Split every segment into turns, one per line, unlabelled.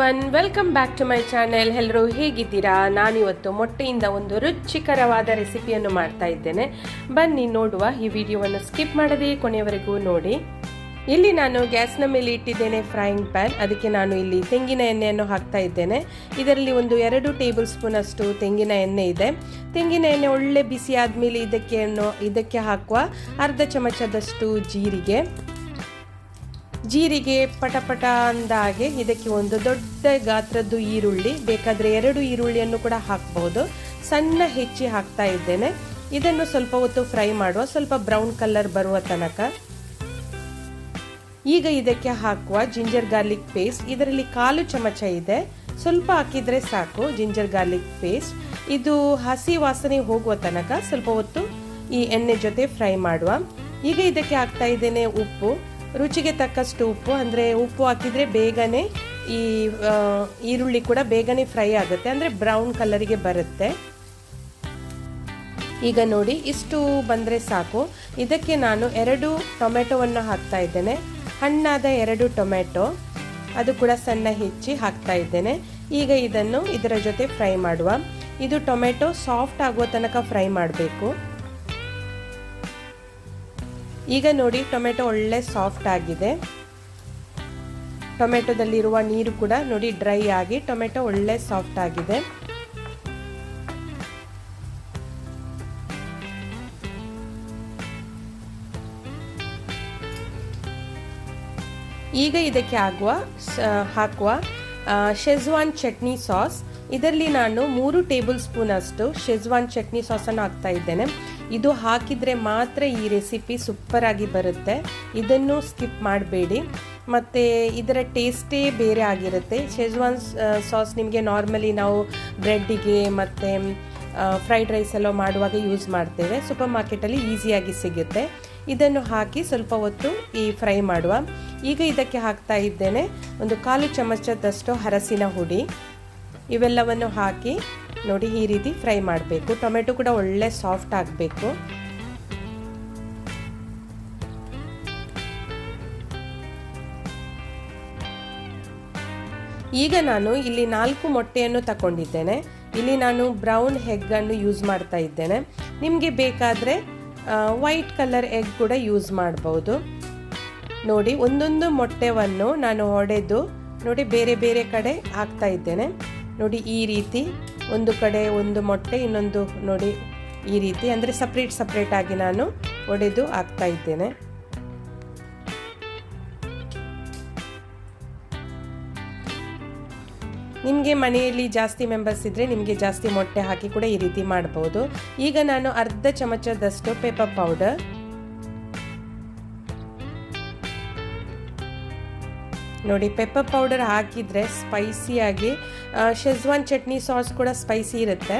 Everyone, welcome back to my channel. ಎಲ್ಲರೂ ಹೇಗಿದ್ದೀರಾ? ನಾನಿವತ್ತು ಮೊಟ್ಟೆಯಿಂದ ಒಂದು ರುಚಿಕರವಾದ ರೆಸಿಪಿಯನ್ನು ಮಾಡ್ತಾ ಇದ್ದೇನೆ. ಬನ್ನಿ ನೋಡುವ. ಈ ವಿಡಿಯೋವನ್ನು ಸ್ಕಿಪ್ ಮಾಡದೆ ಕೊನೆಯವರೆಗೂ ನೋಡಿ. ಇಲ್ಲಿ ನಾನು ಗ್ಯಾಸ್ನ ಮೇಲೆ ಇಟ್ಟಿದ್ದೇನೆ ಫ್ರೈಯಿಂಗ್ ಪ್ಯಾನ್. ಅದಕ್ಕೆ ನಾನು ಇಲ್ಲಿ ತೆಂಗಿನ ಎಣ್ಣೆಯನ್ನು ಹಾಕ್ತಾ ಇದ್ದೇನೆ. ಇದರಲ್ಲಿ ಒಂದು 2 ಟೇಬಲ್ ಸ್ಪೂನ್ ಅಷ್ಟು ತೆಂಗಿನ ಎಣ್ಣೆ ಇದೆ. ತೆಂಗಿನ ಎಣ್ಣೆ ಒಳ್ಳೆ ಬಿಸಿ ಆದಮೇಲೆ ಇದಕ್ಕೆ ಹಾಕುವ ಅರ್ಧ ಚಮಚದಷ್ಟು ಜೀರಿಗೆ ಪಟಪಟ ಅಂದಾಗೆ ಇದಕ್ಕೆ ಒಂದು ದೊಡ್ಡ ಗಾತ್ರದ್ದು ಈರುಳ್ಳಿ, ಬೇಕಾದರೆ 2 ಈರುಳ್ಳಿಯನ್ನು ಕೂಡ ಹಾಕಬಹುದು, ಸಣ್ಣ ಹೆಚ್ಚಿ ಹಾಕ್ತಾ ಇದ್ದೇನೆ. ಇದನ್ನು ಸ್ವಲ್ಪ ಹೊತ್ತು ಫ್ರೈ ಮಾಡುವ, ಸ್ವಲ್ಪ ಬ್ರೌನ್ ಕಲರ್ ಬರುವ ತನಕ. ಈಗ ಇದಕ್ಕೆ ಹಾಕುವ ಜಿಂಜರ್ ಗಾರ್ಲಿಕ್ ಪೇಸ್ಟ್. ಇದರಲ್ಲಿ 1/4 ಚಮಚ ಇದೆ, ಸ್ವಲ್ಪ ಹಾಕಿದ್ರೆ ಸಾಕು. ಜಿಂಜರ್ ಗಾರ್ಲಿಕ್ ಪೇಸ್ಟ್ ಇದು ಹಸಿ ವಾಸನೆ ಹೋಗುವ ತನಕ ಸ್ವಲ್ಪ ಹೊತ್ತು ಈ ಎಣ್ಣೆ ಜೊತೆ ಫ್ರೈ ಮಾಡುವ. ಈಗ ಇದಕ್ಕೆ ಹಾಕ್ತಾ ಇದ್ದೇನೆ ಉಪ್ಪು, ರುಚಿಗೆ ತಕ್ಕಷ್ಟು ಉಪ್ಪು. ಅಂದರೆ ಉಪ್ಪು ಹಾಕಿದರೆ ಬೇಗನೆ ಈ ಈರುಳ್ಳಿ ಕೂಡ ಬೇಗನೆ ಫ್ರೈ ಆಗುತ್ತೆ, ಅಂದರೆ ಬ್ರೌನ್ ಕಲರಿಗೆ ಬರುತ್ತೆ. ಈಗ ನೋಡಿ, ಇಷ್ಟು ಬಂದರೆ ಸಾಕು. ಇದಕ್ಕೆ ನಾನು 2 ಟೊಮೆಟೊವನ್ನು ಹಾಕ್ತಾ ಇದ್ದೇನೆ, ಹಣ್ಣಾದ 2 ಟೊಮೆಟೊ, ಅದು ಕೂಡ ಸಣ್ಣ ಹೆಚ್ಚಿ ಹಾಕ್ತಾ ಇದ್ದೇನೆ. ಈಗ ಇದನ್ನು ಇದರ ಜೊತೆ ಫ್ರೈ ಮಾಡುವ. ಇದು ಟೊಮೆಟೊ ಸಾಫ್ಟ್ ಆಗುವ ತನಕ ಫ್ರೈ ಮಾಡಬೇಕು. ಈಗ ನೋಡಿ, ಟೊಮೆಟೊ ಒಳ್ಳೆ ಸಾಫ್ಟ್ ಆಗಿದೆ. ಟೊಮೆಟೊದಲ್ಲಿರುವ ನೀರು ಕೂಡ ನೋಡಿ ಡ್ರೈ ಆಗಿ ಟೊಮೆಟೊ ಒಳ್ಳೆ ಸಾಫ್ಟ್ ಆಗಿದೆ. ಈಗ ಇದಕ್ಕೆ ಹಾಕುವ ಶೆಜ್ವಾನ್ ಚಟ್ನಿ ಸಾಸ್. ಇದರಲ್ಲಿ ನಾನು 3 ಟೇಬಲ್ ಸ್ಪೂನ್ ಅಷ್ಟು ಶೆಜ್ವಾನ್ ಚಟ್ನಿ ಸಾಸನ್ನು ಹಾಕ್ತಾ ಇದ್ದೇನೆ. ಇದು ಹಾಕಿದರೆ ಮಾತ್ರ ಈ ರೆಸಿಪಿ ಸೂಪರ್ ಆಗಿ ಬರುತ್ತೆ. ಇದನ್ನು ಸ್ಕಿಪ್ ಮಾಡಬೇಡಿ. ಮತ್ತು ಇದರ ಟೇಸ್ಟೇ ಬೇರೆ ಆಗಿರುತ್ತೆ. ಶೆಜ್ವಾನ್ ಸಾಸ್ ನಿಮಗೆ ನಾರ್ಮಲಿ ನಾವು ಬ್ರೆಡ್ಡಿಗೆ ಮತ್ತು ಫ್ರೈಡ್ ರೈಸ್ ಎಲ್ಲ ಮಾಡುವಾಗ ಯೂಸ್ ಮಾಡ್ತೇವೆ. ಸೂಪರ್ ಮಾರ್ಕೆಟಲ್ಲಿ ಈಸಿಯಾಗಿ ಸಿಗುತ್ತೆ. ಇದನ್ನು ಹಾಕಿ ಸ್ವಲ್ಪ ಹೊತ್ತು ಫ್ರೈ ಮಾಡುವ. ಈಗ ಇದಕ್ಕೆ ಹಾಕ್ತಾ ಇದ್ದೇನೆ ಒಂದು 1/4 ಚಮಚದಷ್ಟು ಅರಸಿನ ಹುಡಿ. ಇವೆಲ್ಲವನ್ನು ಹಾಕಿ ನೋಡಿ ಈ ರೀತಿ ಫ್ರೈ ಮಾಡಬೇಕು. ಟೊಮೆಟೊ ಕೂಡ ಒಳ್ಳೆ ಸಾಫ್ಟ್ ಆಗಬೇಕು. ಈಗ ನಾನು ಇಲ್ಲಿ 4 ಮೊಟ್ಟೆಯನ್ನು ತಗೊಂಡಿದ್ದೇನೆ. ಇಲ್ಲಿ ನಾನು ಬ್ರೌನ್ ಎಗ್ ಅನ್ನು ಯೂಸ್ ಮಾಡ್ತಾ ಇದ್ದೇನೆ. ನಿಮಗೆ ಬೇಕಾದರೆ ವೈಟ್ ಕಲರ್ ಎಗ್ ಕೂಡ ಯೂಸ್ ಮಾಡಬಹುದು. ನೋಡಿ, ಒಂದೊಂದು ಮೊಟ್ಟೆಯನ್ನು ನಾನು ಒಡೆದು ನೋಡಿ ಬೇರೆ ಬೇರೆ ಕಡೆ ಹಾಕ್ತಾ ಇದ್ದೇನೆ. ನೋಡಿ ಈ ರೀತಿ ಒಂದು ಕಡೆ ಒಂದು ಮೊಟ್ಟೆ, ಇನ್ನೊಂದು ನೋಡಿ ಈ ರೀತಿ, ಅಂದರೆ ಸಪ್ರೇಟ್ ಆಗಿ ನಾನು ಒಡೆದು ಹಾಕ್ತಾ ಇದ್ದೇನೆ. ನಿಮಗೆ ಮನೆಯಲ್ಲಿ ಜಾಸ್ತಿ ಮೆಂಬರ್ಸ್ ಇದ್ದರೆ ನಿಮಗೆ ಜಾಸ್ತಿ ಮೊಟ್ಟೆ ಹಾಕಿ ಕೂಡ ಈ ರೀತಿ ಮಾಡಬಹುದು. ಈಗ ನಾನು ಅರ್ಧ ಚಮಚದಷ್ಟು ಪೆಪ್ಪರ್ ಪೌಡರ್, ನೋಡಿ ಪೆಪ್ಪರ್ ಪೌಡರ್ ಹಾಕಿದರೆ ಸ್ಪೈಸಿಯಾಗಿ, ಶೆಜ್ವಾನ್ ಚಟ್ನಿ ಸಾಸ್ ಕೂಡ ಸ್ಪೈಸಿ ಇರುತ್ತೆ.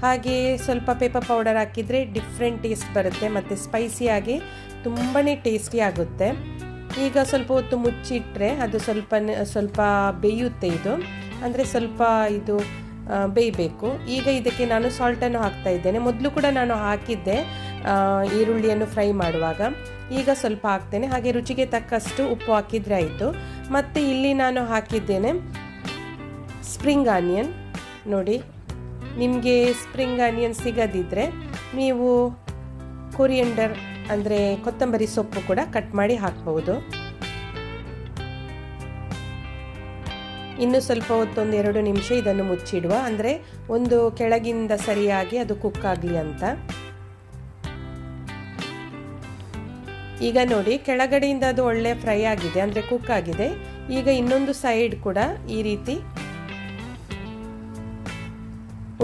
ಹಾಗೆ ಸ್ವಲ್ಪ ಪೆಪ್ಪರ್ ಪೌಡರ್ ಹಾಕಿದರೆ ಡಿಫ್ರೆಂಟ್ ಟೇಸ್ಟ್ ಬರುತ್ತೆ ಮತ್ತು ಸ್ಪೈಸಿಯಾಗಿ ತುಂಬಾ ಟೇಸ್ಟಿ ಆಗುತ್ತೆ. ಈಗ ಸ್ವಲ್ಪ ಹೊತ್ತು ಮುಚ್ಚಿಟ್ರೆ ಅದು ಸ್ವಲ್ಪ ಬೇಯುತ್ತೆ. ಇದು ಅಂದರೆ ಸ್ವಲ್ಪ ಇದು ಬೇಯಬೇಕು. ಈಗ ಇದಕ್ಕೆ ನಾನು ಸಾಲ್ಟನ್ನು ಹಾಕ್ತಾ ಇದ್ದೇನೆ. ಮೊದಲು ಕೂಡ ನಾನು ಹಾಕಿದ್ದೆ ಈರುಳ್ಳಿಯನ್ನು ಫ್ರೈ ಮಾಡುವಾಗ. ಈಗ ಸ್ವಲ್ಪ ಹಾಕ್ತೇನೆ. ಹಾಗೆ ರುಚಿಗೆ ತಕ್ಕಷ್ಟು ಉಪ್ಪು ಹಾಕಿದರೆ ಆಯಿತು. ಮತ್ತು ಇಲ್ಲಿ ನಾನು ಹಾಕಿದ್ದೇನೆ ಸ್ಪ್ರಿಂಗ್ ಆನಿಯನ್. ನೋಡಿ, ನಿಮಗೆ ಸ್ಪ್ರಿಂಗ್ ಆನಿಯನ್ ಸಿಗದಿದ್ದರೆ ನೀವು ಕೊರಿಯಂಡರ್ ಅಂದರೆ ಕೊತ್ತಂಬರಿ ಸೊಪ್ಪು ಕೂಡ ಕಟ್ ಮಾಡಿ ಹಾಕ್ಬಹುದು. ಇನ್ನು ಸ್ವಲ್ಪ ಹೊತ್ತು 1-2 ನಿಮಿಷ ಇದನ್ನು ಮುಚ್ಚಿಡುವ, ಅಂದರೆ ಒಂದು ಕೆಳಗಿಂದ ಸರಿಯಾಗಿ ಅದು ಕುಕ್ ಆಗಲಿ ಅಂತ. ಈಗ ನೋಡಿ, ಕೆಳಗಡೆಯಿಂದ ಅದು ಒಳ್ಳೆ ಫ್ರೈ ಆಗಿದೆ, ಅಂದರೆ ಕುಕ್ ಆಗಿದೆ. ಈಗ ಇನ್ನೊಂದು ಸೈಡ್ ಕೂಡ ಈ ರೀತಿ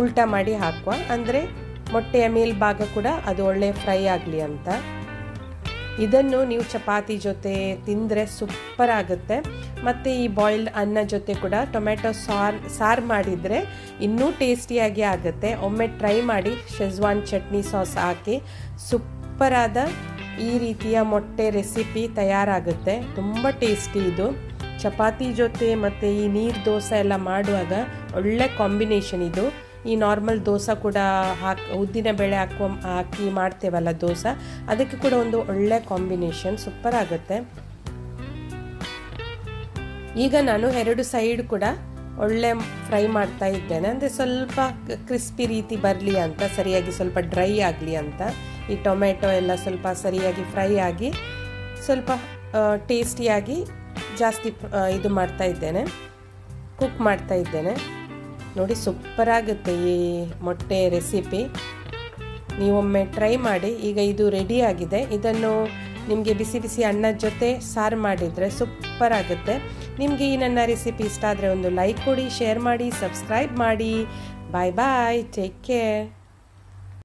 ಉಲ್ಟಾ ಮಾಡಿ ಹಾಕುವ, ಅಂದರೆ ಮೊಟ್ಟೆಯ ಮೇಲ್ಭಾಗ ಕೂಡ ಅದು ಒಳ್ಳೆ ಫ್ರೈ ಆಗಲಿ ಅಂತ. ಇದನ್ನು ನೀವು ಚಪಾತಿ ಜೊತೆ ತಿಂದರೆ ಸೂಪರ್ ಆಗುತ್ತೆ. ಮತ್ತು ಈ ಬಾಯ್ಲ್ಡ್ ಅನ್ನ ಜೊತೆ ಕೂಡ ಟೊಮೆಟೊ ಸಾರು ಮಾಡಿದರೆ ಇನ್ನೂ ಟೇಸ್ಟಿಯಾಗಿ ಆಗುತ್ತೆ. ಒಮ್ಮೆ ಟ್ರೈ ಮಾಡಿ. ಶೆಜ್ವಾನ್ ಚಟ್ನಿ ಸಾಸ್ ಹಾಕಿ ಸೂಪರಾದ ಈ ರೀತಿಯ ಮೊಟ್ಟೆ ರೆಸಿಪಿ ತಯಾರಾಗುತ್ತೆ. ತುಂಬ ಟೇಸ್ಟಿ ಇದು. ಚಪಾತಿ ಜೊತೆ ಮತ್ತು ಈ ನೀರು ದೋಸೆ ಎಲ್ಲ ಮಾಡುವಾಗ ಒಳ್ಳೆ ಕಾಂಬಿನೇಷನ್ ಇದು. ಈ ನಾರ್ಮಲ್ ದೋಸೆ ಕೂಡ ಉದ್ದಿನ ಬೇಳೆ ಹಾಕಿ ಮಾಡ್ತೇವಲ್ಲ ದೋಸೆ, ಅದಕ್ಕೆ ಕೂಡ ಒಂದು ಒಳ್ಳೆ ಕಾಂಬಿನೇಷನ್, ಸೂಪರ್ ಆಗುತ್ತೆ. ಈಗ ನಾನು 2 ಸೈಡ್ ಕೂಡ ಒಳ್ಳೆ ಫ್ರೈ ಮಾಡ್ತಾ ಇದ್ದೇನೆ. ಅಂದರೆ ಸ್ವಲ್ಪ ಕ್ರಿಸ್ಪಿ ರೀತಿ ಬರಲಿ ಅಂತ, ಸರಿಯಾಗಿ ಸ್ವಲ್ಪ ಡ್ರೈ ಆಗಲಿ ಅಂತ. ಈ ಟೊಮೆಟೊ ಎಲ್ಲ ಸ್ವಲ್ಪ ಸರಿಯಾಗಿ ಫ್ರೈ ಆಗಿ ಸ್ವಲ್ಪ ಟೇಸ್ಟಿಯಾಗಿ ಜಾಸ್ತಿ ಇದು ಮಾಡ್ತಾ ಇದ್ದೇನೆ, ಕುಕ್ ಮಾಡ್ತಾ ಇದ್ದೇನೆ. ನೋಡಿ ಸೂಪರಾಗುತ್ತೆ ಈ ಮೊಟ್ಟೆ ರೆಸಿಪಿ, ನೀವೊಮ್ಮೆ ಟ್ರೈ ಮಾಡಿ. ಈಗ ಇದು ರೆಡಿ ಆಗಿದೆ. ಇದನ್ನು ನಿಮಗೆ ಬಿಸಿ ಬಿಸಿ ಅನ್ನದ ಜೊತೆ ಸಾರು ಮಾಡಿದರೆ ಸೂಪರ್ ಆಗುತ್ತೆ. ನಿಮಗೆ ಈ ನನ್ನ ರೆಸಿಪಿ ಇಷ್ಟ ಆದರೆ ಒಂದು ಲೈಕ್ ಕೊಡಿ, ಶೇರ್ ಮಾಡಿ, ಸಬ್ಸ್ಕ್ರೈಬ್ ಮಾಡಿ. ಬಾಯ್ ಬಾಯ್, ಟೇಕ್ ಕೇರ್.